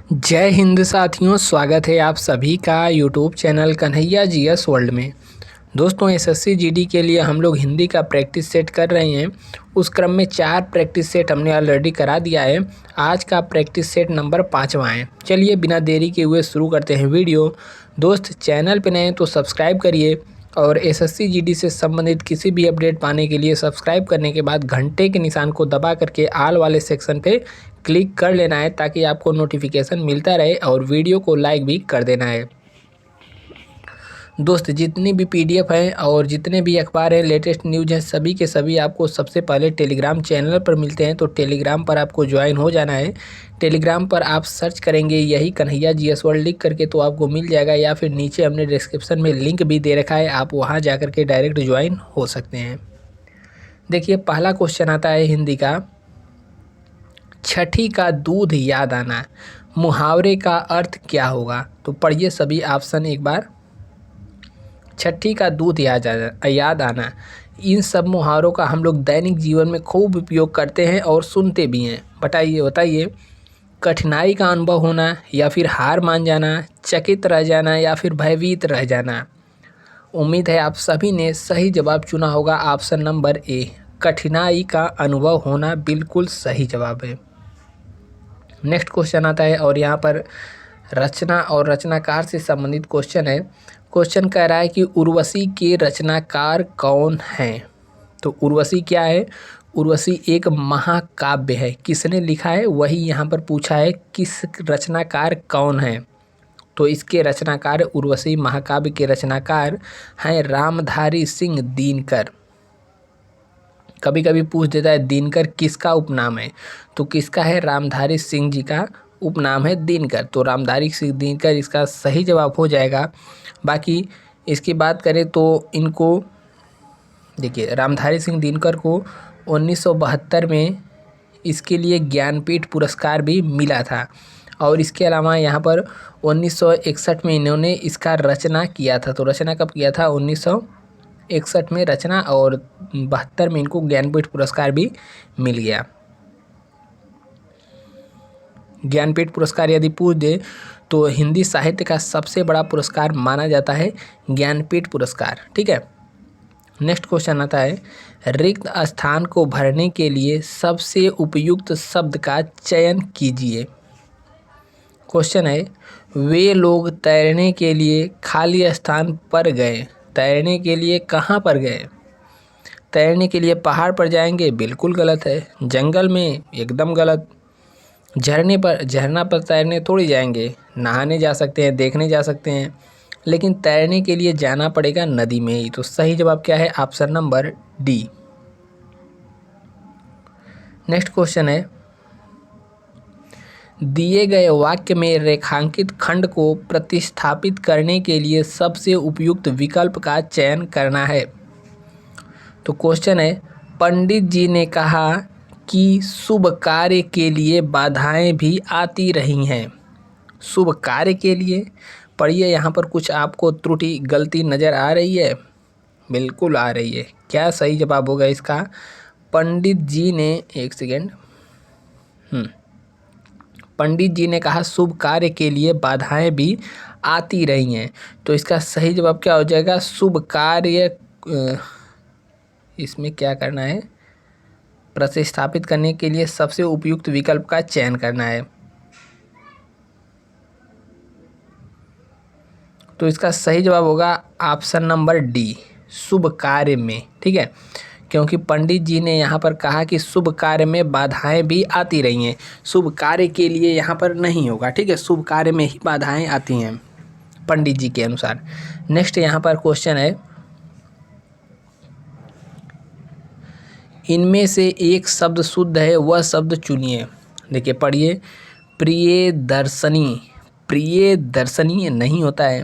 जय हिंद साथियों, स्वागत है आप सभी का YouTube channel Kanhaiya GS world में। दोस्तों, एसएससी जीडी के लिए हम लोग हिंदी का प्रैक्टिस सेट कर रहे हैं। उस क्रम में 4 प्रैक्टिस सेट हमने ऑलरेडी करा दिया है। आज का प्रैक्टिस सेट नंबर 5वां है। चलिए बिना देरी के हुए शुरू करते हैं वीडियो। दोस्त, चैनल पे नए हैं तो सब्सक्राइब करिए और एसएससी जीडी से संबंधित किसी भी अपडेट पाने के लिए सब्सक्राइब करने के बाद घंटे के निशान को दबा करके आल वाले सेक्शन पे क्लिक कर लेना है ताकि आपको नोटिफिकेशन मिलता रहे और वीडियो को लाइक भी कर देना है। दोस्त, जितनी भी पीडीएफ हैं और जितने भी अखबार हैं, लेटेस्ट न्यूज़ हैं, सभी के सभी आपको सबसे पहले टेलीग्राम चैनल पर मिलते हैं। तो टेलीग्राम पर आपको ज्वाइन हो जाना है। टेलीग्राम पर आप सर्च करेंगे यही कन्हैया जीएस वर्ल्ड लिख करके तो आपको मिल जाएगा, या फिर नीचे हमने डिस्क्रिप्शन में लिंक भी दे रखा है, आप वहाँ जा कर के डायरेक्ट ज्वाइन हो सकते हैं। देखिए, पहला क्वेश्चन आता है हिंदी का। छठी का दूध याद आना, मुहावरे का अर्थ क्या होगा? तो पढ़िए सभी ऑप्शन एक बार। छठी का दूध याद आना, इन सब मुहावरों का हम लोग दैनिक जीवन में खूब उपयोग करते हैं और सुनते भी हैं। बताइए, कठिनाई का अनुभव होना, या फिर हार मान जाना, चकित रह जाना, या फिर भयभीत रह जाना। उम्मीद है आप सभी ने सही जवाब चुना होगा। ऑप्शन नंबर ए, कठिनाई का अनुभव होना, बिल्कुल सही जवाब है। नेक्स्ट क्वेश्चन आता है और यहाँ पर रचना और रचनाकार से संबंधित क्वेश्चन है। क्वेश्चन कह रहा है कि उर्वशी के रचनाकार कौन हैं? तो उर्वशी क्या है? उर्वशी एक महाकाव्य है। किसने लिखा है वही यहाँ पर पूछा है, किस रचनाकार कौन है? तो इसके रचनाकार उर्वशी महाकाव्य के रचनाकार हैं रामधारी सिंह दिनकर। कभी कभी पूछ देता है दिनकर किसका उपनाम है, तो किसका है? रामधारी सिंह जी का उपनाम है दिनकर। तो रामधारी सिंह दिनकर इसका सही जवाब हो जाएगा। बाकी इसकी बात करें तो इनको देखिए, रामधारी सिंह दिनकर को 1972 में इसके लिए ज्ञानपीठ पुरस्कार भी मिला था। और इसके अलावा यहाँ पर 1961 में इन्होंने इसका रचना किया था। तो रचना कब किया था? 1961 में रचना, और 72 में इनको ज्ञानपीठ पुरस्कार भी मिल गया। ज्ञानपीठ पुरस्कार यदि पूछ दे तो हिंदी साहित्य का सबसे बड़ा पुरस्कार माना जाता है ज्ञानपीठ पुरस्कार। ठीक है। नेक्स्ट क्वेश्चन आता है, रिक्त स्थान को भरने के लिए सबसे उपयुक्त शब्द का चयन कीजिए। क्वेश्चन है, वे लोग तैरने के लिए खाली स्थान पर गए। तैरने के लिए कहाँ पर गए? तैरने के लिए पहाड़ पर जाएंगे, बिल्कुल गलत है। जंगल में, एकदम गलत। झरना पर तैरने थोड़ी जाएंगे, नहाने जा सकते हैं, देखने जा सकते हैं, लेकिन तैरने के लिए जाना पड़ेगा नदी में ही। तो सही जवाब क्या है? Option number D. Next question है, दिए गए वाक्य में रेखांकित खंड को प्रतिस्थापित करने के लिए सबसे उपयुक्त विकल्प का चयन करना है। तो क्वेश्चन है, पंडित जी ने कहा कि शुभ कार्य के लिए बाधाएं भी आती रही हैं। शुभ कार्य के लिए, पढ़िए यहाँ पर कुछ आपको त्रुटि गलती नज़र आ रही है? बिल्कुल आ रही है। क्या सही जवाब होगा इसका? पंडित जी ने, एक सेकेंड, पंडित जी ने कहा शुभ कार्य के लिए बाधाएं भी आती रही हैं। तो इसका सही जवाब क्या हो जाएगा? शुभ कार्य, इसमें क्या करना है? प्रतिस्थापित करने के लिए सबसे उपयुक्त विकल्प का चयन करना है। तो इसका सही जवाब होगा ऑप्शन नंबर डी, शुभ कार्य में। ठीक है, क्योंकि पंडित जी ने यहाँ पर कहा कि शुभ कार्य में बाधाएं भी आती रही हैं। शुभ कार्य के लिए यहाँ पर नहीं होगा। ठीक है, शुभ कार्य में ही बाधाएं आती हैं पंडित जी के अनुसार। नेक्स्ट यहाँ पर क्वेश्चन है, इनमें से एक शब्द शुद्ध है, वह शब्द चुनिए। देखिए, पढ़िए, प्रियदर्शनी। प्रियदर्शनी नहीं होता है,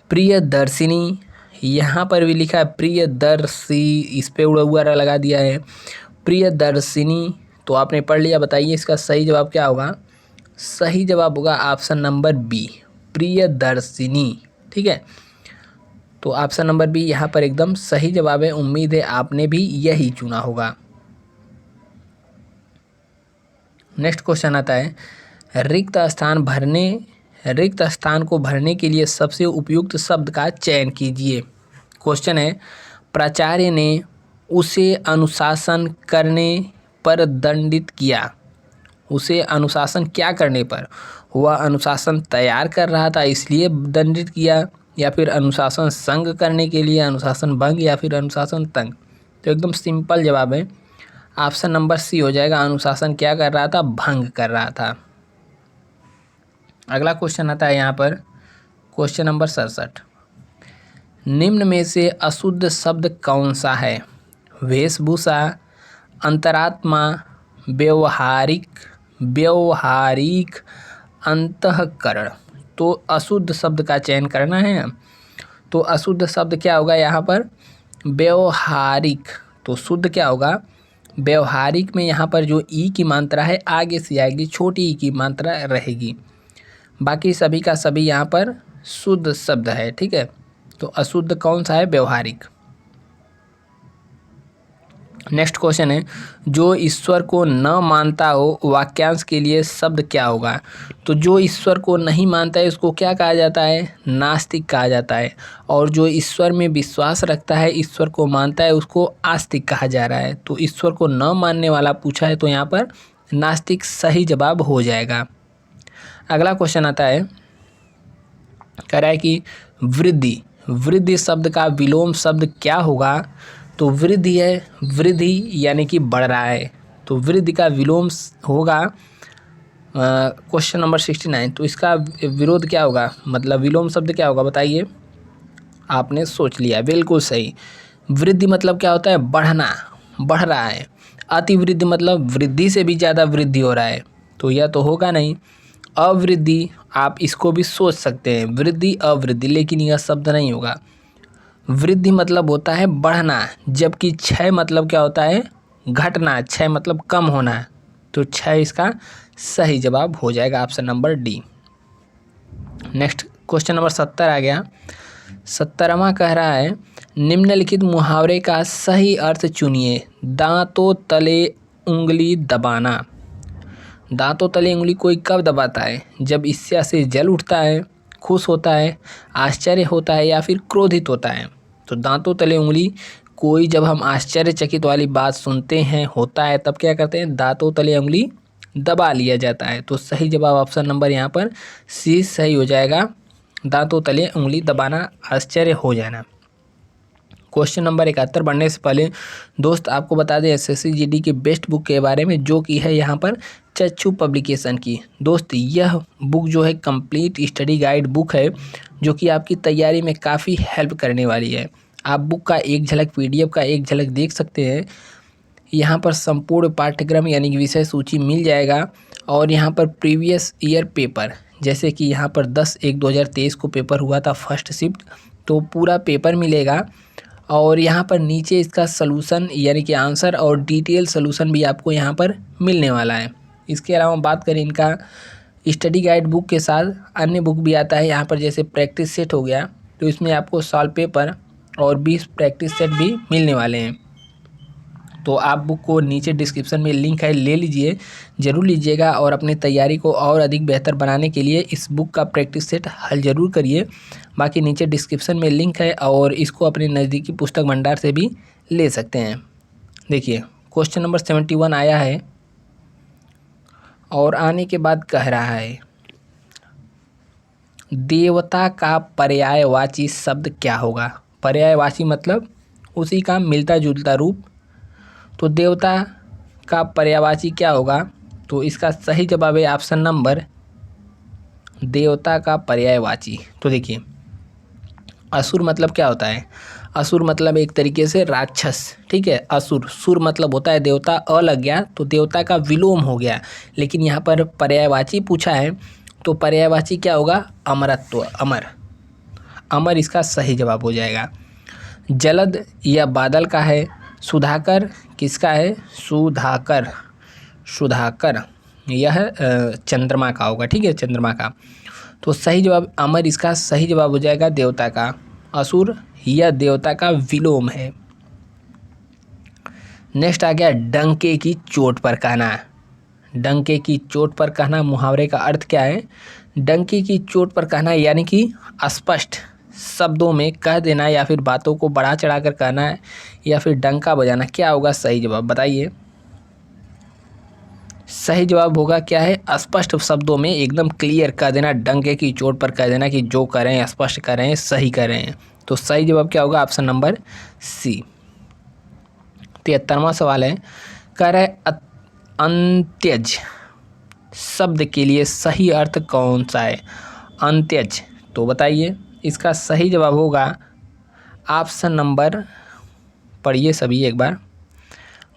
प्रियदर्शिनी। यहाँ पर भी लिखा है प्रियदर्शी, इस पे उड़ा हुआ लगा दिया है प्रियदर्शिनी। तो आपने पढ़ लिया। बताइए इसका सही जवाब क्या होगा? सही जवाब होगा ऑप्शन नंबर बी, प्रियदर्शिनी। ठीक है, तो ऑप्शन नंबर बी यहाँ पर एकदम सही जवाब है। उम्मीद है आपने भी यही चुना होगा। नेक्स्ट क्वेश्चन आता है, रिक्त स्थान को भरने के लिए सबसे उपयुक्त शब्द का चयन कीजिए। क्वेश्चन है, प्राचार्य ने उसे अनुशासन करने पर दंडित किया। उसे अनुशासन क्या करने पर? वह अनुशासन तैयार कर रहा था इसलिए दंडित किया, या फिर अनुशासन संग करने के लिए, अनुशासन भंग, या फिर अनुशासन तंग। तो एकदम सिंपल जवाब है, ऑप्शन नंबर सी हो जाएगा। अनुशासन क्या कर रहा था? भंग कर रहा था। अगला क्वेश्चन आता है यहाँ पर, क्वेश्चन नंबर 67। निम्न में से अशुद्ध शब्द कौन सा है? वेशभूषा, अंतरात्मा, व्यवहारिक, अंतःकरण। तो अशुद्ध शब्द का चयन करना है। तो अशुद्ध शब्द क्या होगा यहाँ पर? व्यवहारिक। तो शुद्ध क्या होगा? व्यवहारिक में यहाँ पर जो ई की मात्रा है आगे से आएगी, छोटी ई की मात्रा रहेगी। बाकी सभी का सभी यहाँ पर शुद्ध शब्द है, ठीक है। तो अशुद्ध कौन सा है? व्यवहारिक। नेक्स्ट क्वेश्चन है, जो ईश्वर को न मानता हो वाक्यांश के लिए शब्द क्या होगा? तो जो ईश्वर को नहीं मानता है उसको क्या कहा जाता है? नास्तिक कहा जाता है। और जो ईश्वर में विश्वास रखता है, ईश्वर को मानता है, उसको आस्तिक कहा जा रहा है। तो ईश्वर को न मानने वाला पूछा है तो यहाँ पर नास्तिक सही जवाब हो जाएगा। अगला क्वेश्चन आता है, कह रहा है कि वृद्धि शब्द का विलोम शब्द क्या होगा? तो वृद्धि है, वृद्धि यानी कि बढ़ रहा है, तो वृद्धि का विलोम होगा क्वेश्चन नंबर 69। तो इसका विरोध क्या होगा? मतलब विलोम शब्द क्या होगा बताइए? आपने सोच लिया, बिल्कुल सही। वृद्धि मतलब क्या होता है? बढ़ना, बढ़ रहा है। अतिवृद्धि मतलब वृद्धि से भी ज़्यादा वृद्धि हो रहा है, तो यह तो होगा नहीं। अवृद्धि, आप इसको भी सोच सकते हैं, वृद्धि अवृद्धि, लेकिन यह शब्द नहीं होगा। वृद्धि मतलब होता है बढ़ना, जबकि क्षय मतलब क्या होता है? घटना। क्षय मतलब कम होना, तो क्षय इसका सही जवाब हो जाएगा, option number D. Next question number 70 आ गया। 70वां कह रहा है, निम्नलिखित मुहावरे का सही अर्थ चुनिए। दांतों तले उंगली दबाना। दांतों तले उंगली कोई कब दबाता है? जब ईर्ष्या से जल उठता है, खुश होता है, आश्चर्य होता है, या फिर क्रोधित होता है। तो दांतों तले उंगली कोई जब हम आश्चर्यचकित वाली बात सुनते हैं, होता है, तब क्या करते हैं? दांतों तले उंगली दबा लिया जाता है। तो सही जवाब ऑप्शन नंबर यहाँ पर सी सही हो जाएगा। दांतों तले उंगली दबाना, आश्चर्य हो जाना। क्वेश्चन नंबर 71 बढ़ने से पहले दोस्त आपको बता दें एसएससी जीडी की बेस्ट बुक के बारे में, जो कि है यहाँ पर चच्चू पब्लिकेशन की। दोस्त यह बुक जो है कंप्लीट स्टडी गाइड बुक है, जो कि आपकी तैयारी में काफ़ी हेल्प करने वाली है। आप बुक का एक झलक, पीडीएफ का एक झलक देख सकते हैं। यहाँ पर संपूर्ण पाठ्यक्रम यानी कि विषय सूची मिल जाएगा, और यहाँ पर प्रीवियस ईयर पेपर, जैसे कि यहाँ पर 10/1/2023 को पेपर हुआ था फर्स्ट शिफ्ट, तो पूरा पेपर मिलेगा। और यहाँ पर नीचे इसका सलूशन यानी कि आंसर और डिटेल सलूशन भी आपको यहाँ पर मिलने वाला है। इसके अलावा बात करें इनका स्टडी गाइड बुक के साथ अन्य बुक भी आता है यहाँ पर, जैसे प्रैक्टिस सेट हो गया, तो इसमें आपको सॉल्व पेपर और 20 प्रैक्टिस सेट भी मिलने वाले हैं। तो आप बुक को नीचे डिस्क्रिप्शन में लिंक है, ले लीजिए, ज़रूर लीजिएगा, और अपनी तैयारी को और अधिक बेहतर बनाने के लिए इस बुक का प्रैक्टिस सेट हल ज़रूर करिए। बाकी नीचे डिस्क्रिप्शन में लिंक है, और इसको अपने नज़दीकी पुस्तक भंडार से भी ले सकते हैं। देखिए क्वेश्चन नंबर 71 आया है, और आने के बाद कह रहा है, देवता का पर्यायवाची शब्द क्या होगा? पर्यायवाची मतलब उसी का मिलता जुलता रूप। तो देवता का पर्यायवाची क्या होगा? तो इसका सही जवाब है ऑप्शन नंबर देवता का पर्यायवाची। तो देखिए असुर मतलब क्या होता है? असुर मतलब एक तरीके से राक्षस, ठीक है। असुर, सुर मतलब होता है देवता, अ लग गया तो देवता का विलोम हो गया। लेकिन यहाँ पर पर्यायवाची पूछा है, तो पर्यायवाची क्या होगा? अमरत्व, अमर, अमर इसका सही जवाब हो जाएगा। जलद या बादल का है। सुधाकर किसका है? सुधाकर, सुधाकर यह चंद्रमा का होगा, ठीक है, चंद्रमा का। तो सही जवाब अमर इसका सही जवाब हो जाएगा देवता का। असुर यह देवता का विलोम है। नेक्स्ट आ गया डंके की चोट पर कहना। डंके की चोट पर कहना मुहावरे का अर्थ क्या है? डंके की चोट पर कहना यानी कि स्पष्ट शब्दों में कह देना या फिर बातों को बढ़ा चढ़ा कर कहना है या फिर डंका बजाना। क्या होगा सही जवाब बताइए? सही जवाब होगा क्या है? स्पष्ट शब्दों में एकदम क्लियर कह देना, डंके की चोट पर कह देना कि जो कर रहे हैं स्पष्ट कर रहे हैं, सही कर रहे हैं। तो सही जवाब क्या होगा? Option number C. 73वां सवाल है, कह रहा है अंत्यज शब्द के लिए सही अर्थ कौन सा है? अंत्यज, तो बताइए इसका सही जवाब होगा ऑप्शन नंबर, पढ़िए सभी एक बार,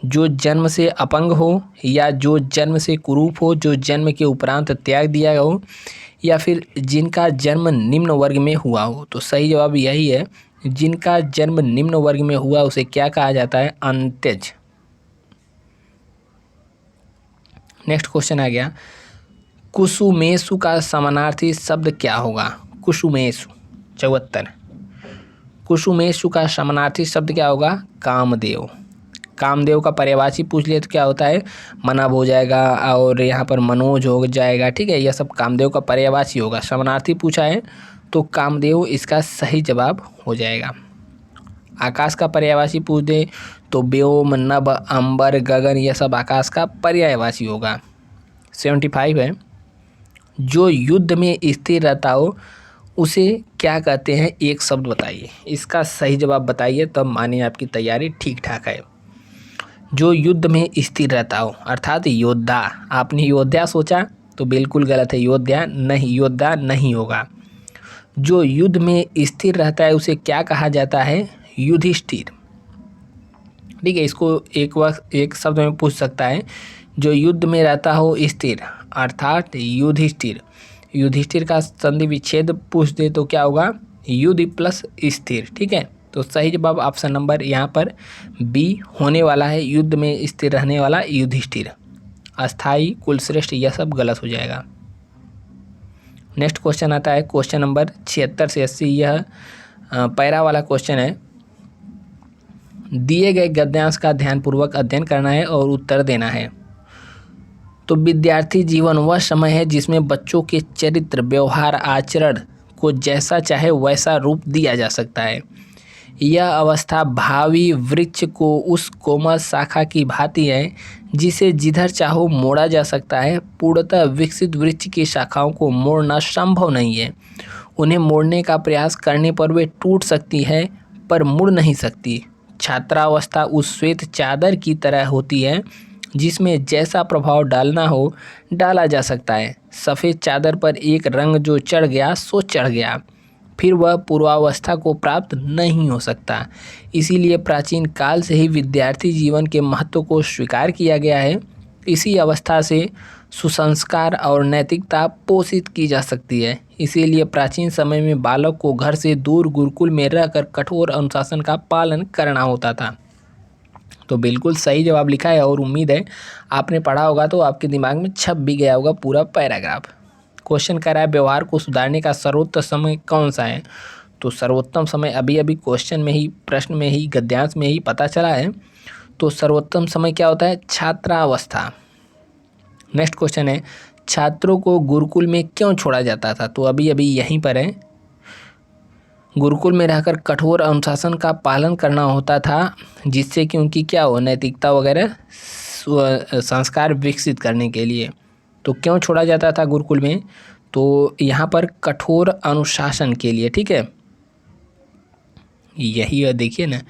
जो जन्म से अपंग हो या जो जन्म से कुरूप हो, जो जन्म के उपरांत त्याग दिया हो या फिर जिनका जन्म निम्न वर्ग में हुआ हो। तो सही जवाब यही है, जिनका जन्म निम्न वर्ग में हुआ उसे क्या कहा जाता है? अंत्यज। नेक्स्ट क्वेश्चन आ गया, कुसुमेशु का समानार्थी शब्द क्या होगा? कुसुमेशु 74, कुसुमेशु का समानार्थी शब्द क्या होगा? कामदेव। कामदेव का पर्यायवाची पूछ लिया तो क्या होता है? मनव हो जाएगा और यहाँ पर मनोज हो जाएगा, ठीक है, यह सब कामदेव का पर्यायवाची होगा। समानार्थी पूछा है तो कामदेव इसका सही जवाब हो जाएगा। आकाश का पर्यायवाची पूछ दे तो व्योम, नभ, अंबर, गगन, यह सब आकाश का पर्यायवाची होगा। 75 है, जो युद्ध में स्थिर रहता हो उसे क्या कहते हैं? एक शब्द बताइए। इसका सही जवाब बताइए तब मानिए आपकी तैयारी ठीक ठाक है। जो युद्ध में स्थिर रहता हो अर्थात योद्धा। आपने योद्धा सोचा तो बिल्कुल गलत है, योद्धा नहीं होगा। जो युद्ध में स्थिर रहता है उसे क्या कहा जाता है? युधिष्ठिर। ठीक है, इसको एक शब्द में पूछ सकता है, जो युद्ध में रहता हो स्थिर अर्थात युधिष्ठिर। युधिष्ठिर का संधि विच्छेद पूछ दे तो क्या होगा? युधि प्लस स्थिर। ठीक है, तो सही जवाब ऑप्शन नंबर यहाँ पर बी होने वाला है, युद्ध में स्थिर रहने वाला युधिष्ठिर। अस्थाई, कुलश्रेष्ठ, यह सब गलत हो जाएगा। नेक्स्ट क्वेश्चन आता है क्वेश्चन नंबर 76 से 80। यह पैरा वाला क्वेश्चन है। दिए गए गद्यांश का ध्यानपूर्वक अध्ययन करना है और उत्तर देना है। तो विद्यार्थी जीवन वह समय है जिसमें बच्चों के चरित्र, व्यवहार, आचरण को जैसा चाहे वैसा रूप दिया जा सकता है। यह अवस्था भावी वृक्ष को उस कोमल शाखा की भांति है जिसे जिधर चाहो मोड़ा जा सकता है। पूर्णतः विकसित वृक्ष की शाखाओं को मोड़ना संभव नहीं है। उन्हें मोड़ने का प्रयास करने पर वे टूट सकती है पर मुड़ नहीं सकती। छात्रावस्था उस श्वेत चादर की तरह होती है जिसमें जैसा प्रभाव डालना हो डाला जा सकता है। सफ़ेद चादर पर एक रंग जो चढ़ गया सो चढ़ गया, फिर वह पूर्वावस्था को प्राप्त नहीं हो सकता। इसीलिए प्राचीन काल से ही विद्यार्थी जीवन के महत्व को स्वीकार किया गया है। इसी अवस्था से सुसंस्कार और नैतिकता पोषित की जा सकती है। इसीलिए प्राचीन समय में बालक को घर से दूर गुरुकुल में रहकर कठोर अनुशासन का पालन करना होता था। तो बिल्कुल सही जवाब लिखा है और उम्मीद है आपने पढ़ा होगा तो आपके दिमाग में छप भी गया होगा पूरा पैराग्राफ। क्वेश्चन कर रहा है व्यवहार को सुधारने का सर्वोत्तम समय कौन सा है? तो सर्वोत्तम समय अभी क्वेश्चन में ही, प्रश्न में ही, गद्यांश में ही पता चला है। तो सर्वोत्तम समय क्या होता है? छात्रावस्था। नेक्स्ट क्वेश्चन है, छात्रों को गुरुकुल में क्यों छोड़ा जाता था? तो अभी यहीं पर है, गुरुकुल में रहकर कठोर अनुशासन का पालन करना होता था जिससे कि उनकी क्या हो, नैतिकता वगैरह संस्कार विकसित करने के लिए। तो क्यों छोड़ा जाता था गुरुकुल में? तो यहाँ पर कठोर अनुशासन के लिए। ठीक है, यही है, देखिए ना,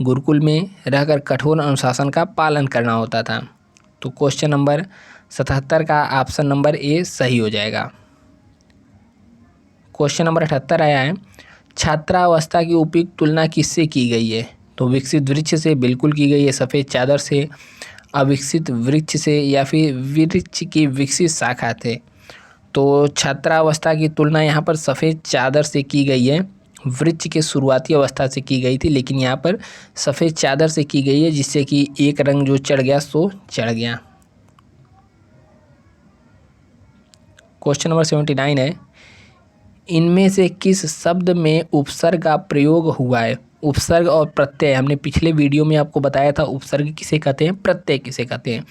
गुरुकुल में रहकर कठोर अनुशासन का पालन करना होता था। तो क्वेश्चन नंबर 77 का ऑप्शन नंबर ए सही हो जाएगा। क्वेश्चन नंबर 78 आया है, छात्रावस्था की उपयुक्त तुलना किससे की गई है? तो विकसित वृक्ष से बिल्कुल की गई है, सफ़ेद चादर से, अविकसित वृक्ष से, या फिर वृक्ष की विकसित शाखा थे। तो छात्रावस्था की तुलना यहाँ पर सफ़ेद चादर से की गई है, वृक्ष के शुरुआती अवस्था से की गई थी, लेकिन यहाँ पर सफ़ेद चादर से की गई है जिससे कि एक रंग जो चढ़ गया सो चढ़ गया। क्वेश्चन नंबर 79 है, इनमें से किस शब्द में उपसर्ग का प्रयोग हुआ है? उपसर्ग और प्रत्यय, हमने पिछले वीडियो में आपको बताया था उपसर्ग किसे कहते हैं, प्रत्यय किसे कहते हैं।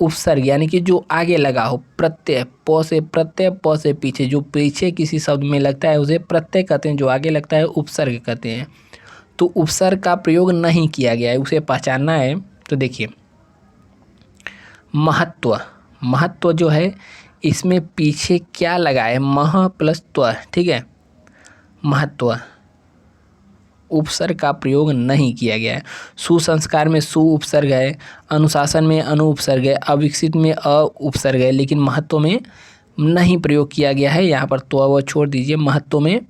उपसर्ग यानी कि जो आगे लगा हो, प्रत्यय प से प्रत्यय, प से पीछे, जो पीछे किसी शब्द में लगता है उसे प्रत्यय कहते हैं, जो आगे लगता है उपसर्ग कहते हैं। तो उपसर्ग का प्रयोग नहीं किया गया है, उसे पहचानना है। तो देखिए महत्व, महत्व जो है इसमें पीछे क्या लगा है, मह प्लस त्व, ठीक है। महत्व, उपसर्ग का प्रयोग नहीं किया गया है। सुसंस्कार में सु उपसर्ग है, अनुशासन में अनु उपसर्ग है, अविकसित में अ उपसर्ग है, लेकिन महत्व में नहीं प्रयोग किया गया है। यहाँ पर तो वो छोड़ दीजिए, महत्व में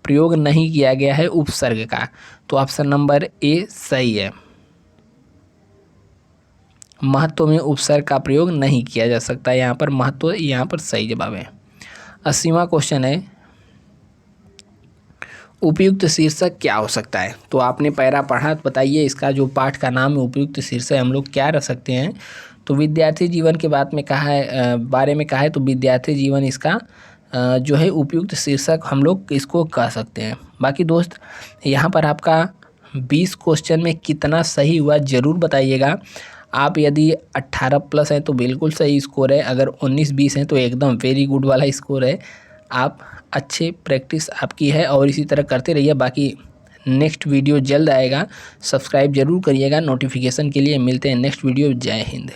प्रयोग नहीं किया गया है उपसर्ग का। तो ऑप्शन नंबर ए सही है, महत्व में उपसर्ग का प्रयोग नहीं किया जा सकता। यहाँ पर महत्व, यहाँ पर सही जवाब है। 80वां क्वेश्चन है, उपयुक्त शीर्षक क्या हो सकता है। तो आपने पैरा पढ़ा, तो बताइए इसका जो पाठ का नाम है उपयुक्त शीर्षक हम लोग क्या रख सकते हैं। तो विद्यार्थी जीवन के बारे में कहा है, तो विद्यार्थी जीवन इसका जो है उपयुक्त शीर्षक हम लोग इसको कह सकते हैं। बाकी दोस्त यहाँ पर आपका 20 क्वेश्चन में कितना सही हुआ ज़रूर बताइएगा। आप यदि 18 प्लस हैं तो बिल्कुल सही स्कोर है, अगर 19-20 हैं तो एकदम वेरी गुड वाला स्कोर है। आप अच्छे प्रैक्टिस आपकी है और इसी तरह करते रहिए। बाकी नेक्स्ट वीडियो जल्द आएगा, सब्सक्राइब जरूर करिएगा नोटिफिकेशन के लिए। मिलते हैं नेक्स्ट वीडियो। जय हिंद।